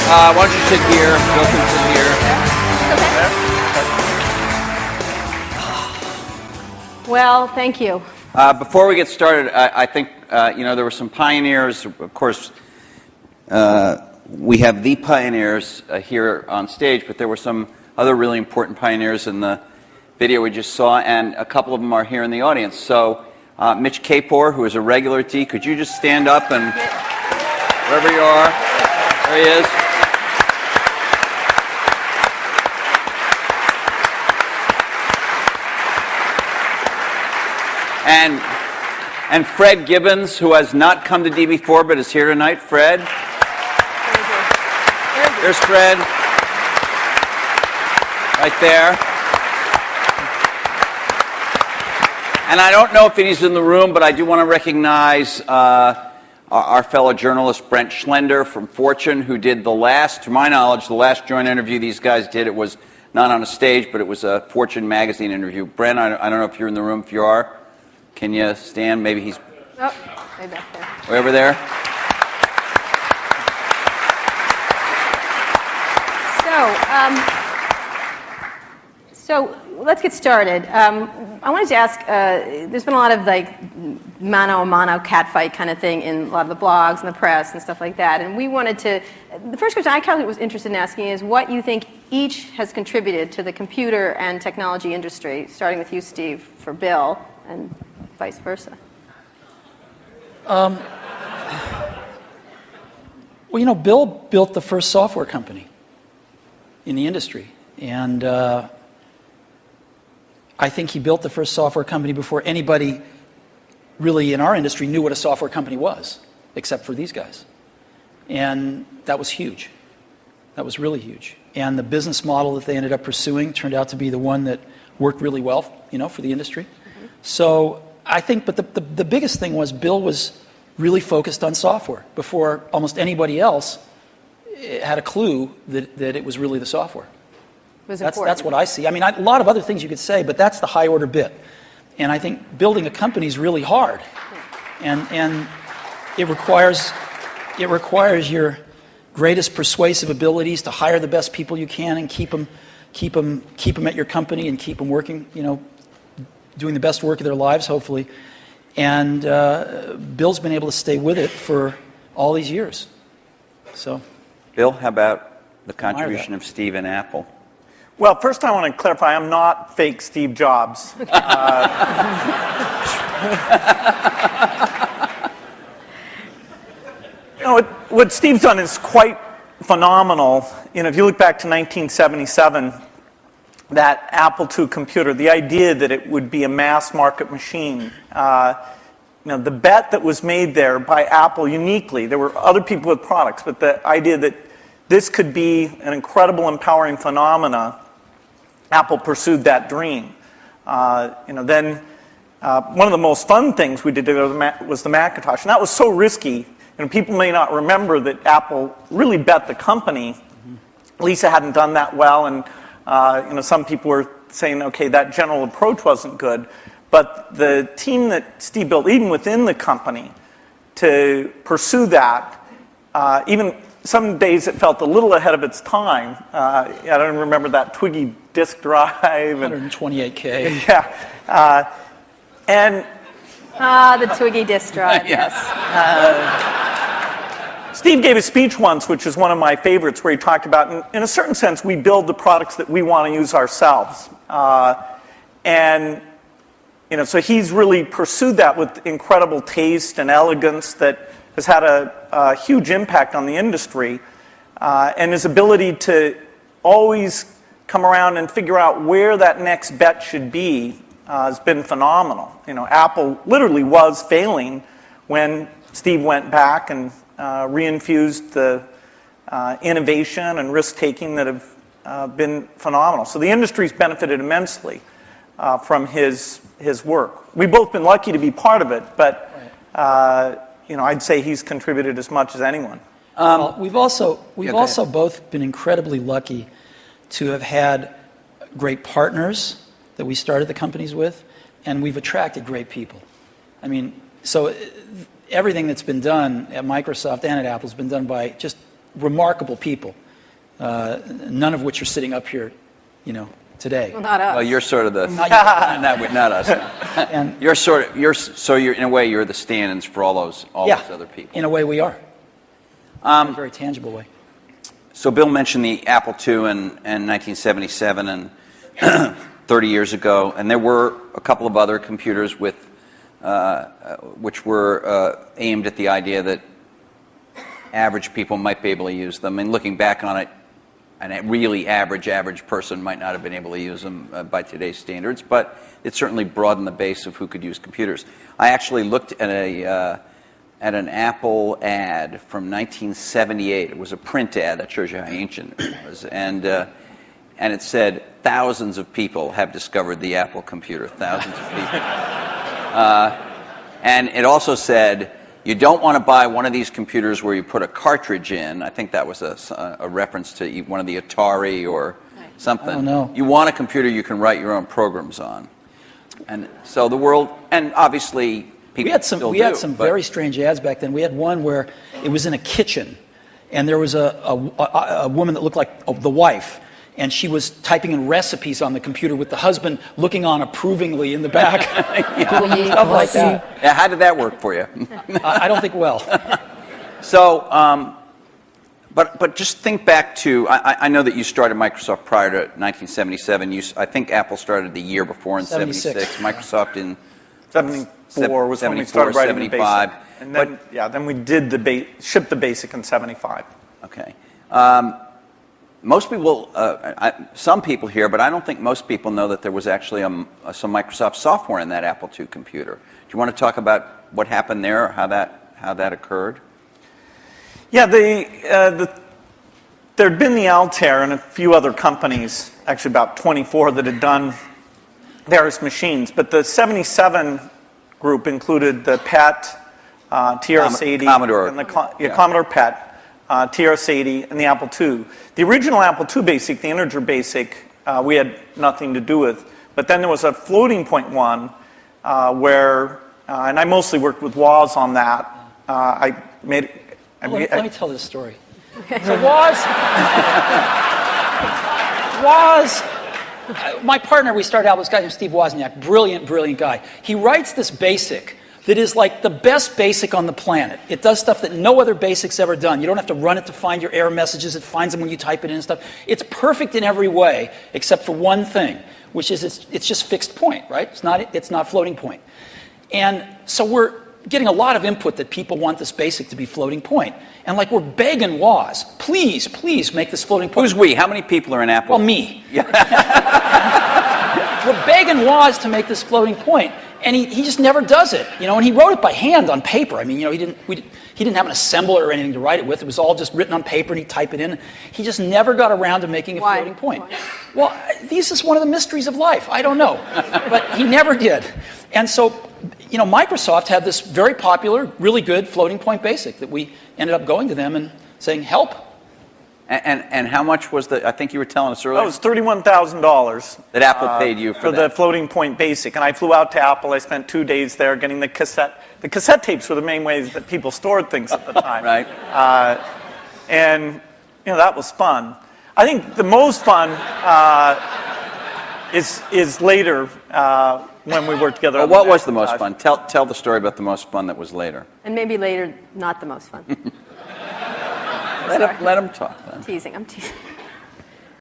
Why don't you sit here? Bill can sit here. Okay. Well, thank you. Before we get started, I think there were some pioneers. Of course, we have the pioneers here on stage, but there were some other really important pioneers in the video we just saw, and a couple of them are here in the audience. So, Mitch Kapor, who is a regular at D, could you just stand up and wherever you are, there he is. And Fred Gibbons, who has not come to D before but is here tonight. Fred. There's Fred. Right there. And I don't know if he's in the room, but I do want to recognize our fellow journalist Brent Schlender from Fortune, who did the last, to my knowledge, the last joint interview these guys did. It was not on a stage, but it was a Fortune magazine interview. Brent, I don't know if you're in the room. If you are, can you stand? Maybe he's... Oh, way back there. Way over there? So let's get started. I wanted to ask, there's been a lot of like mano-a-mano catfight kind of thing in a lot of the blogs and the press and stuff like that. And we wanted to, the first question I kind of was interested in asking is what you think each has contributed to the computer and technology industry, starting with you, Steve, for Bill, and vice versa. Well, Bill built the first software company in the industry. And I think he built the first software company before anybody really in our industry knew what a software company was, except for these guys. And that was huge. That was really huge. And the business model that they ended up pursuing turned out to be the one that worked really well, for the industry. Mm-hmm. So I think, but the biggest thing was Bill was really focused on software before almost anybody else had a clue that it was really the software. That's what I see. I mean, a lot of other things you could say, but that's the high order bit. And I think building a company is really hard, and it requires your greatest persuasive abilities to hire the best people you can and keep them at your company and keep them working, doing the best work of their lives, hopefully. And Bill's been able to stay with it for all these years. So, Bill, how about the contribution of Steve and Apple? Well, first I want to clarify, I'm not fake Steve Jobs. What Steve's done is quite phenomenal. If you look back to 1977, that Apple II computer, the idea that it would be a mass market machine, the bet that was made there by Apple uniquely, there were other people with products, but the idea that this could be an incredible, empowering phenomena, Apple pursued that dream. Then one of the most fun things we did was the Macintosh, and that was so risky. People may not remember that Apple really bet the company. Lisa hadn't done that well, and some people were saying, okay, that general approach wasn't good. But the team that Steve built, even within the company, to pursue that, even some days it felt a little ahead of its time. I don't remember that Twiggy disk drive. 128K. Yeah. The Twiggy disk drive, yes. Steve gave a speech once, which is one of my favorites, where he talked about, in a certain sense, we build the products that we want to use ourselves. So he's really pursued that with incredible taste and elegance that has had a huge impact on the industry. And his ability to always come around and figure out where that next bet should be has been phenomenal. Apple literally was failing when Steve went back and reinfused the innovation and risk-taking that have been phenomenal. So the industry's benefited immensely from his work. We've both been lucky to be part of it, but I'd say he's contributed as much as anyone. We've also both been incredibly lucky to have had great partners that we started the companies with, and we've attracted great people. I mean, so everything that's been done at Microsoft and at Apple has been done by just remarkable people, none of which are sitting up here, today. Well, not us. Well, you're sort of the, Not you. not us. And You're in a way, you're the stand-ins for all those other people. in a way we are, in a very tangible way. So Bill mentioned the Apple II in 1977 and 30 years ago, and there were a couple of other computers which were aimed at the idea that average people might be able to use them. And looking back on it, a really average person might not have been able to use them by today's standards, but it certainly broadened the base of who could use computers. I actually looked at an Apple ad from 1978. It was a print ad. That shows you how ancient it was. And it said, thousands of people have discovered the Apple computer. Thousands of people. And it also said, you don't want to buy one of these computers where you put a cartridge in. I think that was a reference to one of the Atari or something. Oh, no. You want a computer you can write your own programs on. And so the world, and obviously people We had still some very strange ads back then. We had one where it was in a kitchen, and there was a woman that looked like the wife, and she was typing in recipes on the computer with the husband looking on approvingly in the back. Stuff like that. Yeah, how did that work for you? I don't think well. So, but just think back to, I know that you started Microsoft prior to 1977. I think Apple started the year before in 76. Microsoft in 74 was when we started writing the 75. BASIC. And then, then we did shipped the BASIC in 75. Okay. Most people, some people here, but I don't think most people know that there was actually some Microsoft software in that Apple II computer. Do you want to talk about what happened there, or how that occurred? Yeah, there'd been the Altair and a few other companies, actually about 24, that had done various machines. But the 77 group included the PET, TRS-80, Commodore. and the Commodore PET. TRS-80, and the Apple II. The original Apple II BASIC, the integer BASIC, we had nothing to do with. But then there was a floating point one where, and I mostly worked with Woz on that. Let me tell this story. So Woz, my partner, we started out with this guy named Steve Wozniak, brilliant guy. He writes this BASIC that is like the best BASIC on the planet. It does stuff that no other BASIC's ever done. You don't have to run it to find your error messages. It finds them when you type it in and stuff. It's perfect in every way, except for one thing, which is it's just fixed point, right? It's not floating point. And so we're getting a lot of input that people want this BASIC to be floating point. And like we're begging Woz, please make this floating point. Who's we? How many people are in Apple? Well, me. We're begging Woz to make this floating point. And he just never does it, and he wrote it by hand on paper. I mean, he didn't have an assembler or anything to write it with. It was all just written on paper, and he'd type it in. He just never got around to making a floating point. Why? Well, this is one of the mysteries of life. I don't know, but he never did. And so, Microsoft had this very popular, really good floating point BASIC that we ended up going to them and saying, help. And how much was I think you were telling us earlier? That was $31,000. That Apple paid you for that. the floating point BASIC. And I flew out to Apple. I spent 2 days there getting the cassette. The cassette tapes were the main ways that people stored things at the time. Right. And, that was fun. I think the most fun is later when we worked together. Well, what was the most fun? Tell the story about the most fun that was later. And maybe later, not the most fun. Let him talk then. I'm teasing.